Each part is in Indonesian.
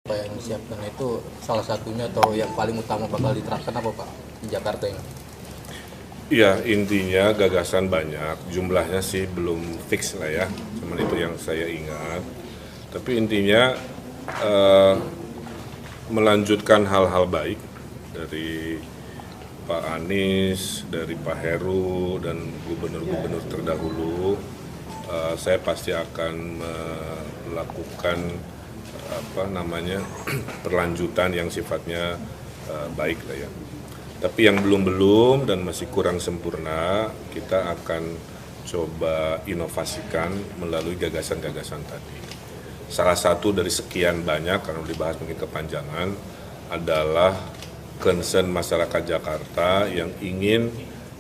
Apa yang disiapkan itu salah satunya atau yang paling utama bakal diterapkan apa Pak di Jakarta ini? Ya, intinya gagasan banyak, jumlahnya sih belum fix lah ya, cuman itu yang saya ingat. Tapi intinya melanjutkan hal-hal baik dari Pak Anies, dari Pak Heru, dan gubernur-gubernur terdahulu. Saya pasti akan melakukan perlanjutan yang sifatnya baik lah ya. Tapi yang belum dan masih kurang sempurna, kita akan coba inovasikan melalui gagasan-gagasan tadi. Salah satu dari sekian banyak, karena dibahas mungkin kepanjangan, adalah concern masyarakat Jakarta yang ingin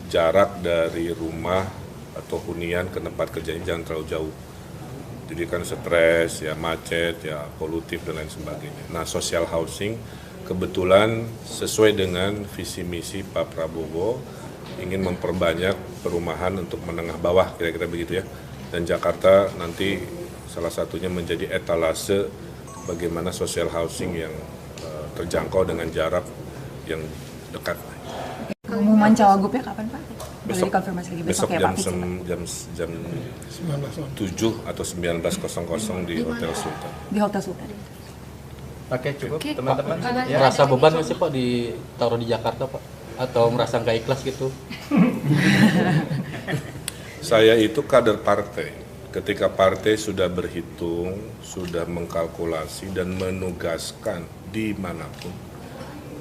jarak dari rumah atau hunian ke tempat kerjanya jangan terlalu jauh. Jadi kan stres, ya macet, ya polutif dan lain sebagainya. Nah, social housing kebetulan sesuai dengan visi misi Pak Prabowo ingin memperbanyak perumahan untuk menengah bawah, kira-kira begitu ya. Dan Jakarta nanti salah satunya menjadi etalase bagaimana social housing yang terjangkau dengan jarak yang dekat. Pengumuman cawagupnya kapan Pak? Besok, dikonfirmasi lagi besok ya Pak? jam 7 atau 19.00 di Hotel Sultan. Di Hotel Sultan. Oke, cukup Oke. teman-teman. Ya. Merasa beban nggak sih Pak ditaruh di Jakarta Pak? Atau merasa nggak ikhlas gitu? Saya itu kader partai. Ketika partai sudah berhitung, sudah mengkalkulasi dan menugaskan dimanapun,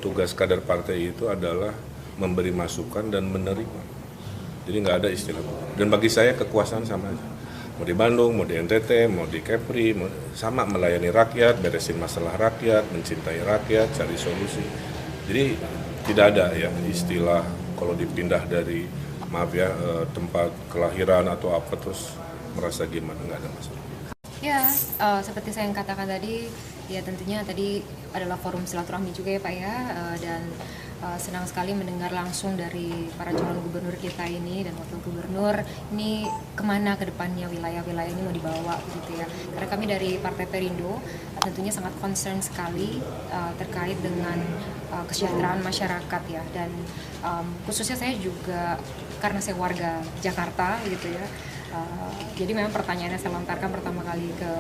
tugas kader partai itu adalah memberi masukan dan menerima. Jadi nggak ada istilah. Dan bagi saya kekuasaan sama aja. Mau di Bandung, mau di NTT, mau di Kepri, sama melayani rakyat, beresin masalah rakyat, mencintai rakyat, cari solusi. Jadi tidak ada ya istilah kalau dipindah dari tempat kelahiran atau apa terus merasa gimana, nggak ada masalah. Ya, seperti saya yang katakan tadi, ya tentunya tadi adalah forum silaturahmi juga ya Pak ya, dan senang sekali mendengar langsung dari para calon gubernur kita ini dan wakil gubernur ini kemana ke depannya wilayah-wilayah ini mau dibawa gitu ya. Karena kami dari Partai Perindo tentunya sangat concern sekali terkait dengan kesejahteraan masyarakat ya, dan khususnya saya juga karena saya warga Jakarta gitu ya. Jadi memang pertanyaannya saya lontarkan pertama kali ke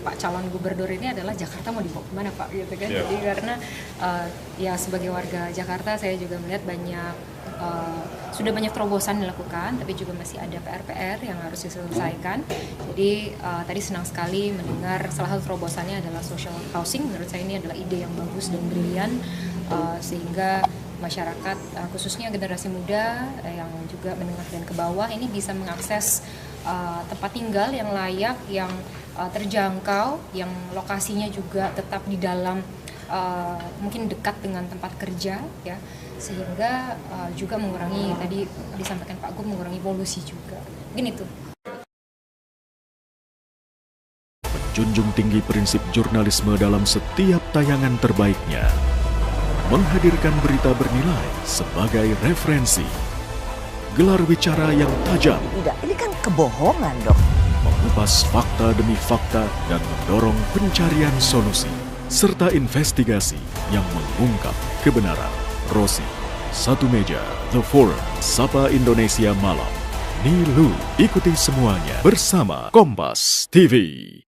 Pak calon gubernur ini adalah Jakarta mau dibawa kemana Pak gitu kan. Yeah. Jadi karena ya sebagai warga Jakarta saya juga melihat sudah banyak terobosan dilakukan, tapi juga masih ada PR-PR yang harus diselesaikan. Jadi tadi senang sekali mendengar salah satu terobosannya adalah social housing. Menurut saya ini adalah ide yang bagus dan brilian, sehingga masyarakat khususnya generasi muda yang juga menengah dan ke bawah ini bisa mengakses tempat tinggal yang layak, yang terjangkau, yang lokasinya juga tetap di dalam mungkin dekat dengan tempat kerja ya, sehingga juga mengurangi, tadi disampaikan Pak Gub, mengurangi polusi juga. Mungkin itu. Menjunjung tinggi prinsip jurnalisme dalam setiap tayangan terbaiknya, menghadirkan berita bernilai sebagai referensi, gelar bicara yang tajam, Tidak, ini kan kebohongan dong. mengupas fakta demi fakta dan mendorong pencarian solusi, serta investigasi yang mengungkap kebenaran. Rosi, Satu Meja, The Forum, Sapa Indonesia Malam, Nilu, ikuti semuanya bersama Kompas TV.